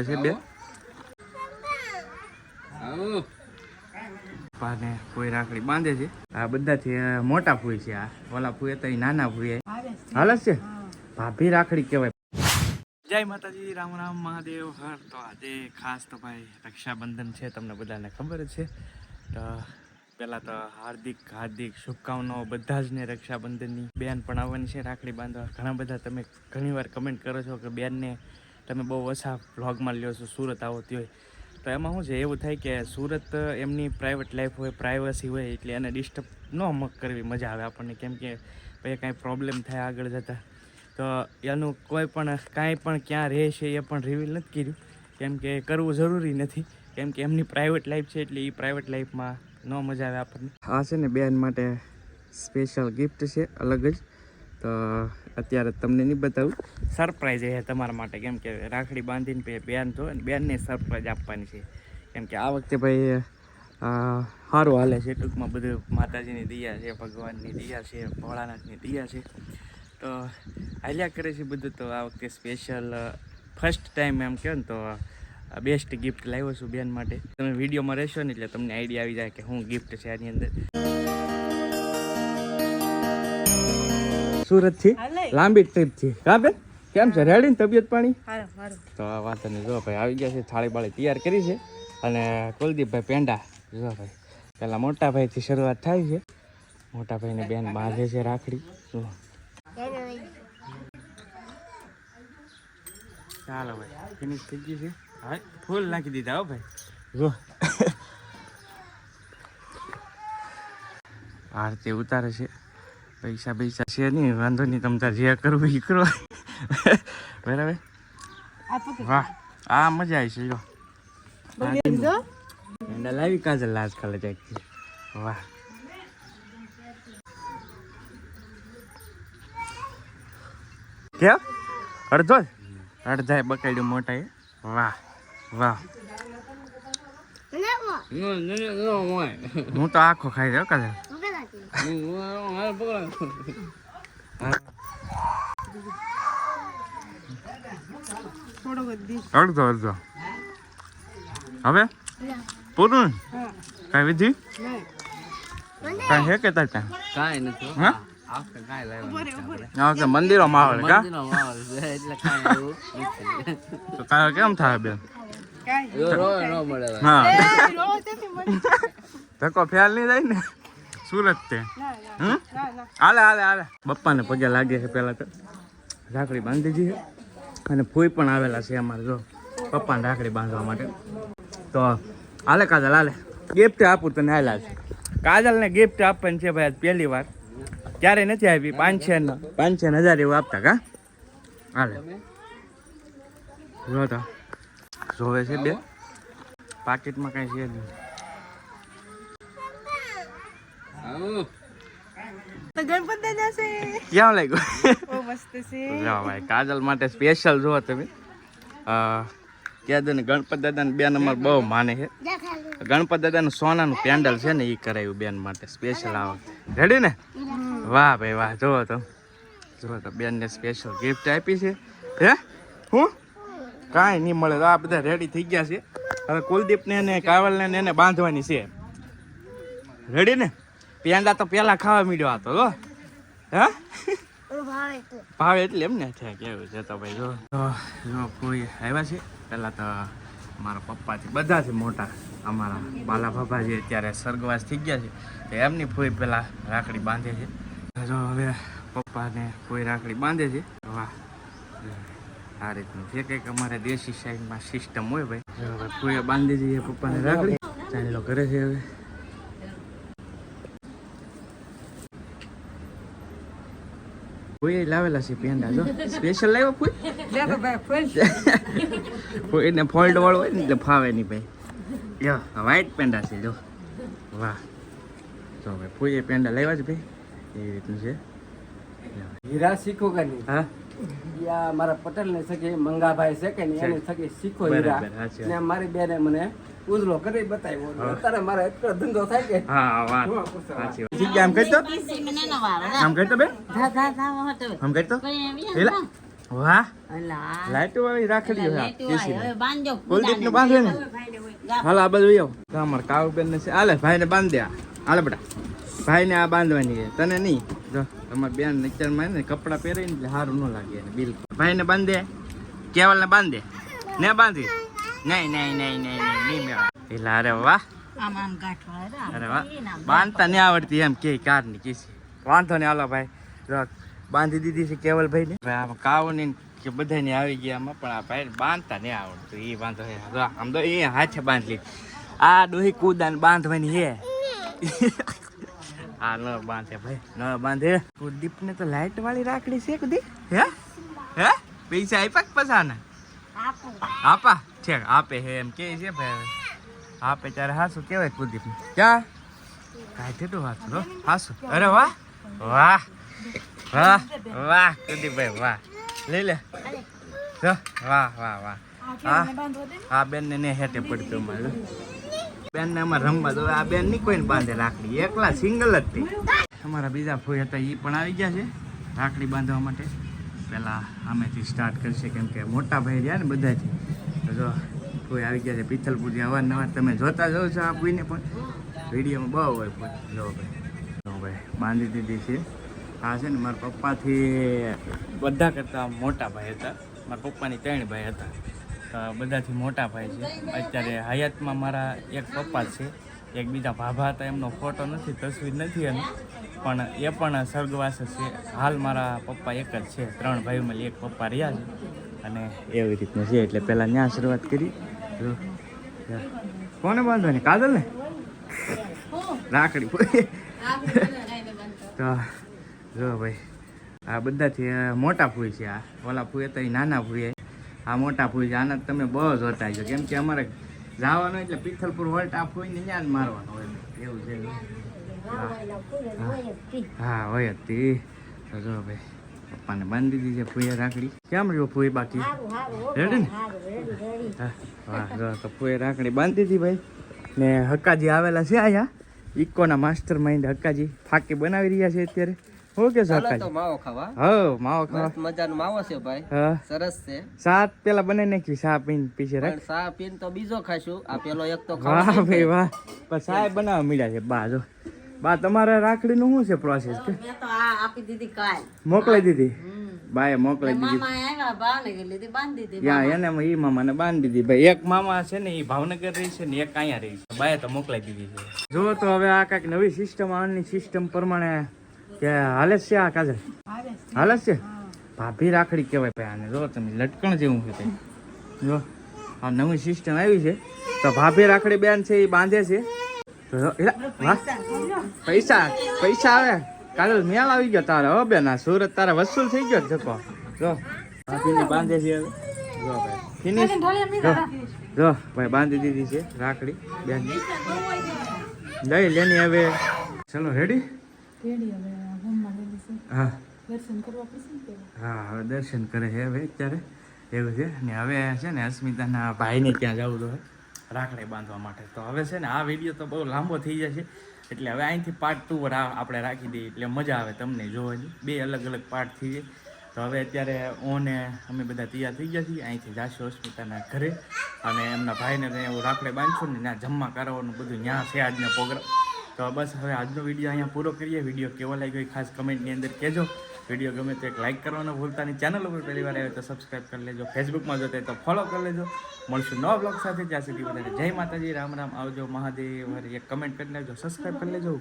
જોવે છે બે ને કોઈ રાખડી બાંધે છે. આ બધાથી મોટા ફૂઈ છે. આ ઓલા ફૂઈ હતા એ નાના ફૂઈ હાલ છે. ભાભી રાખડી કહેવાય. જય માતાજી, રામ રામ, મહાદેવ હર. તો આજે ખાસ તો ભાઈ રક્ષાબંધન છે, તમને બધાને ખબર જ છે. તો પહેલાં તો હાર્દિક શુભકામનાઓ બધા જ ને રક્ષાબંધનની. બેન પણ આવવાની છે રાખડી બાંધવા. ઘણા બધા તમે ઘણીવાર કમેન્ટ કરો છો કે બેનને તમે બહુ ઓછા વ્લોગમાં લ્યો છો, સુરત આવો હોય. તો એમાં શું છે, એવું થાય કે સુરત એમની પ્રાઇવેટ લાઈફ હોય, પ્રાઇવસી હોય, એટલે એને ડિસ્ટર્બ ન કરવી મજા આવે આપણને. કેમ કે ભાઈ કાંઈ પ્રોબ્લેમ થાય આગળ જતાં, તો એનું કોઈ પણ કાંઈ પણ ક્યાં રહે છે એ પણ રિવીલ નથી કર્યું. કેમ કે કરવું જરૂરી નથી, કેમ કે એમની પ્રાઇવેટ લાઈફ છે, એટલે એ પ્રાઇવેટ લાઈફમાં ન મજા આવે આપણને. આ છે ને બેન માટે સ્પેશિયલ ગિફ્ટ છે, અલગ જ. તો અત્યારે તમને નહીં બતાવું, સરપ્રાઈઝ છે તમારા માટે. કેમ કે રાખડી બાંધીને બેન જો બેનને સરપ્રાઈઝ આપવાની છે. કેમ કે આ વખતે ભાઈ સારું હાલે છે, ટૂંકમાં બધું માતાજીની દયા છે, ભગવાનની દયા છે, ભોળાનાથની દયા છે, તો હાલ્યા કરે છે બધું. તો આ વખતે સ્પેશિયલ ફર્સ્ટ ટાઈમ એમ કહો ને તો બેસ્ટ ગિફ્ટ લાવ્યો છું બેન માટે. તમે વિડીયોમાં રહેશો ને એટલે તમને આઈડિયા આવી જાય કે શું ગિફ્ટ છે આની અંદર. સુરતથી લાંબી ટ્રીપથી કા બેન, કેમ છે? રેડી ને તબિયત પાણી? તો આ વાત નહીં. જો ભાઈ આવી ગયા છે, થાળી બાળી તૈયાર કરી છે. અને કુલદીપભાઈ પેંડા જો ભાઈ પેલા મોટા ભાઈથી શરૂઆત થાય છે. મોટા ભાઈને બેન બાંધે છે રાખડી. જો ચાલો ભાઈ, ફિનિશ થઈ ગઈ છે. હા, ફૂલ નાખી દીધા હો ભાઈ. જો આરતી ઉતારે છે. પૈસા છે નહીં, વાંધો નહીં, તમે તાર જે કરવું એ કરો. બરાબર. વાહ, આ મજા આવી છે. જો પેંડા લાવી કાજલ લાજ ખાલે જાય. વાહ, કેમ અડધો જ અડધા બકાડ્યું મોટા એ. વાહ વાહ, હું તો આખો ખાઈ રહ્યો કાજલ. અડધો અડધો હવે પૂરું કઈ વિધિ કઈ છે કે ત્યાં કઈ નથી. હા, મંદિરો માહોલ કા તો કાલે કેમ થાય બેન? હા, ધક્કો ફેલ નહીં જાય ને સુરત તે. હાલે હાલે હાલે. બપ્પાને પગે લાગે છે. પેલા તો રાખડી બાંધી દીધી છે, અને ફૂઈ પણ આવેલા છે અમારે જો પપ્પાને રાખડી બાંધવા માટે. તો હાલે કાજલ હાલે, ગિફ્ટ આપું તને. હાલ છે કાજલને ગિફ્ટ આપવાની છે ભાઈ, પહેલી વાર. ક્યારે નથી આપી. 500-1000 એવું આપતા કા. હાલે જો તો જોવે છે બે પાકીટમાં કઈ છે નહીં. કેમ લાગ્યું? ભાઈ કાજલ માટે સ્પેશિયલ જો તમે. ક્યાં ને ગણપત દાદાને બેન અમારે બહુ માને છે. ગણપત દાદાનું સોનાનું પેન્ડલ છે ને એ કરાવ્યું બેન માટે સ્પેશિયલ આ વખતે. રેડી ને? વાહ ભાઈ વાહ. જુઓ તો બેનને સ્પેશિયલ ગિફ્ટ આપી છે. હે હું કાંઈ નહીં મળે. આ બધા રેડી થઈ ગયા છે. હવે કુલદીપને એને કાવલને એને બાંધવાની છે. રેડી ને? પેંડા તો પેલા ખાવા મીડ્યો હતો. જો હા ભાવે એટલે એમ ને છે કેવું છે. તો ભાઈ જો કોઈ આવ્યા છે. પહેલાં તો મારા પપ્પાથી બધાથી મોટા અમારા બાલા બાબા જે અત્યારે સ્વર્ગવાસ થઈ ગયા છે, તો એમની ફોઈ પહેલાં રાખડી બાંધે છે. જો હવે પપ્પાને કોઈ રાખડી બાંધે છે. વાહ, આ રીતનું છે કંઈક અમારે દેશી સાઈડમાં સિસ્ટમ હોય ભાઈ. હવે ફોઈએ બાંધી દઈએ પપ્પાને રાખડી. ચાલો કરે છે હવે. કોઈ લાવેલા છે પેંડા જો સ્પેશિયલ લાવ્યો કોઈ એને ફોલ્ડ વાળો હોય ને એટલે ફાવે નહીં ભાઈ. યો વ્હાઈટ પેંડા છે જો. વાહ, જો ભાઈ કોઈ પેંડા લાવ્યા છે ભાઈ. એવી રીતનું છે. હીરા શીખો કે નહીં? હા, યા મારા પટેલ ને સગે મંગાભાઈ છે કે નહીં, એને સગે શીખો હીરા. ને મારી બેને મને ઉજળો કરી બતાવ્યો. અત્યારે મારે એટલો ધંધો થાય કે હા વાત સાચી વાત. ઠીક આમ કહેતો આમ કહેતો બે આમ કહેતો એલા વાહ અલા લાઈટો વાળી રાખડી હોય લેટુ આય હવે બાંધજો કુલદીપ ને બાંધે ને હાલ આ બધું આવો તો અમાર કાવબેન ને છે હાલે ભાઈ ને બાંધ દે હાલે બેટા ભાઈ ને આ બાંધવાની છે તને નહીં જો તમારી બેન નેચરમાં ને કપડા પહેરે ને એટલે સારું ન લાગે એને બિલકુલ ભાઈ ને બાંધ દે કેવલ ને બાંધ દે ને બાંધી નહીં એટલે અરે વાહ આમ આમ ગાંઠવા અરે વાહ બાંધતા નહીં આવડતી એમ કે કાર ની કીસી વાંધો ને હાલો ભાઈ જો બાંધી દીધી છે કેવલભાઈ ને ભાઈ આમાં કાવ ને કે બધાને આવી ગયા આમાં પણ આ ભાઈ બાંધતા નહીં આવડતું એ વાંધો છે આમ તો એ હાથે બાંધી આ ડોહી કૂદાને બાંધવાની હે આ ન બાંધે ભાઈ ન બાંધે કુલદીપ ને તો લાઈટ વાળી રાખડી છે કદી હે પૈસા આપ્યા કે પછાના આપા છે આપે હે એમ કે છે ભાઈ આપે ત્યારે હાસું કેવાય કુલદીપ ને ક્યાં કાંઈ થતું હાસું હાસું અરે વાહ વાહ વાહ વાહ કુલદીપભાઈ વાહ લઈ લે વાહ વાહ વાહ હા બેન ને હેઠે પડતું મારું બેન ને અમારે રમવા દો આ બેન નહીં કોઈને બાંધે રાખડી એકલા સિંગલ જ હતી અમારા બીજા ફોઈ હતા એ પણ આવી ગયા છે રાખડી બાંધવા માટે પહેલા આમેથી સ્ટાર્ટ કરશે કેમ કે મોટા ભાઈ રહ્યા ને બધાથી તો જો ફોઈ આવી ગયા છે પિથલપુરથી અવારનવાર તમે જોતા જાઓ છો આ ફોઈને પણ વિડીયોમાં બહુ હોય ફોઈ જો ભાઈ બાંધી દીધી છે આ છે ને મારા પપ્પાથી બધા કરતાં મોટા ભાઈ હતા મારા પપ્પાની 3 ભાઈ હતા બધાથી મોટા ભાઈ છે અત્યારે હયાતમાં મારા એક પપ્પા છે એક બીજા ભાભા હતા એમનો ફોટો નથી તસવીર નથી એનો પણ એ પણ સ્વર્ગવાસ છે હાલ મારા પપ્પા એક જ છે 3 ભાઈઓમાં એક પપ્પા રહ્યા છે અને એવી રીતનું છે એટલે પહેલાં ત્યાં શરૂઆત કરી કોને બાંધવાની કાજલ ને રાખડી તો જો ભાઈ આ બધાથી મોટા ફૂઈ છે આ ઓલા ફૂઈ હતા એ નાના ફૂઈ આ મોટા ફૂઈ છે આના તમે બહુ જોતા છો કેમ કે અમારે જવાનું એટલે પિથલપુર વોલ્ટ આ ફૂઈને ત્યાં જ મારવાનો હોય એવું છે હા હોય હતી તો જો ભાઈ પપ્પાને બાંધી દીધી છે ફૂઈએ રાખડી કેમ રહ્યો ફૂઈ બાકી રેડી ને હા જો તો ફૂઈએ રાખડી બાંધી દીધી ભાઈ ને હક્કાજી આવેલા છે અહીંયા ઇકોના માસ્ટર માઇન્ડ હક્કાજી ફાકી બનાવી રહ્યા છે અત્યારે ઓકે તો માવો ખાવા માવો ખાવા મજાનો માવો છે ભાઈ સરસ છે સાત પેલા બનાવી નાખી સા પીને પીછે રાખ સા પીને તો બીજો ખાશું આ પેલો એક તો વાહ ભાઈ વાહ પણ સા બનાવવા મળ્યા છે બા જો બા તમારે રાખડી નું શું છે પ્રોસેસ કે મેં તો આ આપી દીધી કાલ મોકલાઈ દીધી બાએ મોકલાઈ દીધી મામા આવ્યા ભાવનગર લીધી બાંધી દીધી યા એને ઈ મામાને બાંધી દીધી ભાઈ એક મામા છે ને એ ભાવનગર રહી છે ને એક અહીંયા રહી છે બાએ તો મોકલાઈ દીધી છે જો તો હવે આ કાંઈક નવી સિસ્ટમ આની સિસ્ટમ પ્રમાણે કે હાલે છે આ કાજલ હાલે છે ભાભી રાખડી કહેવાય ભાઈ આને જો તમે લટકણ જેવું છે તે જો આ નવી સિસ્ટમ આવી છે તો ભાભી રાખડી બેન છે એ બાંધે છે તો વાહ પૈસા આવે કાજલ મેળ આવી ગયો તારે હો બેન આ સુરત તારે વસૂલ થઈ ગયો જકો જો ભાભીને બાંધે છે હવે જો ભાઈ ફિનિશ જો ભાઈ બાંધી દીધી છે રાખડી બેન લઈ લેની હવે ચલો રેડી હા હવે દર્શન કરે છે હવે અત્યારે એવું છે ને હવે છે ને અસ્મિતાના ભાઈને ત્યાં જવું તો રાખડી બાંધવા માટે તો હવે છે ને આ વિડીયો તો બહુ લાંબો થઈ જશે એટલે હવે અહીંથી પાર્ટ 2 આપણે રાખી દઈએ એટલે મજા આવે તમને જોવાની 2 અલગ અલગ પાર્ટ થઈ જાય તો હવે અત્યારે ઓને અમે બધા તૈયાર થઈ ગયા છીએ અહીંથી જાશું અસ્મિતાના ઘરે અને એમના ભાઈને એવું રાખડી બાંધશું ને ત્યાં જમવા કરાવવાનું બધું ત્યાં છે આજનો પ્રોગ્રામ તો બસ હવે આજનો વિડીયો અહીંયા પૂરો કરીએ વિડીયો કેવો લાગ્યો ખાસ કમેન્ટની અંદર કહેજો વિડીયો ગમે તો એક લાઇક કરવાનો ભૂલતા નહીં ચેનલ ઉપર પહેલી વાર આવે તો સબસ્ક્રાઈબ કરી લેજો ફેસબુકમાં જોતા હોય તો ફોલો કરી લેજો મળશું નવા બ્લોગ સાથે ત્યાં સુધી બધાને જય માતાજી રામ રામ આવજો મહાદેવ એક કમેન્ટ કરી લેજો સબસ્ક્રાઈબ કરી લેજો